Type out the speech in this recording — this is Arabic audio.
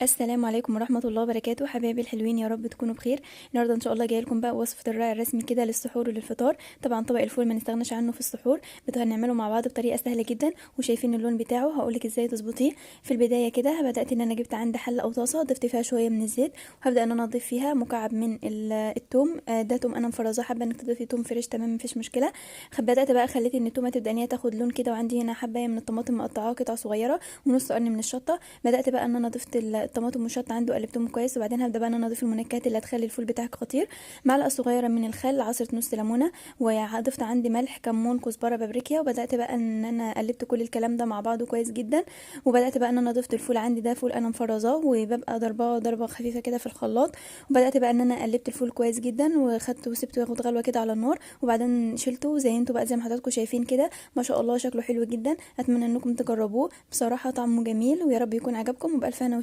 السلام عليكم ورحمة الله وبركاته، حبايبي الحلوين، يا رب تكونوا بخير. النهارده ان شاء الله جايه لكم بقى وصفة الرائع الرسمي كده للسحور وللفطار. طبعا طبق الفول ما نستغناش عنه في السحور. هنعمله مع بعض بطريقة سهلة جدا، وشايفين اللون بتاعه هقولك ازاي تظبطيه. في البداية كده بدأت ان انا جبت عندي حلة او طاسة، ضفت فيها شوية من الزيت، وهبدأ ان انا اضيف فيها مكعب من التوم. ده توم انا مفرزاه، حابة انك تضيفي توم فريش تمام مفيش مشكلة. بدأت بقى خليت ان التومة تبدأ ان هي تاخد لون كده، وعندي هنا حباية من الطماطم مقطعاها قطع صغيرة، ونص قرن من الشطة. بدأت بقى ان انا ضفت الطماطم والشطة عنده، قلبتهم كويس، وبعدين هبدا بقى ان انا اضيف المنكهات اللي هتخلي الفول بتاعك خطير. معلقه صغيره من الخل، عصره نص ليمونه، وضفت عندي ملح كمون كزبره بابريكا. وبدات بقى ان انا قلبت كل الكلام ده مع بعضه كويس جدا. وبدات بقى ان انا ضفت الفول عندي، ده فول انا مفرزاه وببقى ضربه خفيفه كده في الخلاط. وبدات بقى ان انا قلبت الفول كويس جدا، وخدته وسبته ياخد غلوه كده على النار، وبعدين شلته وزينته بقى زي ما حضراتكم شايفين كده. ما شاء الله شكله حلو جدا، اتمنى انكم تجربوه، بصراحه طعمه جميل، ويا رب يكون عجبكم، وبالف هنا وشفا.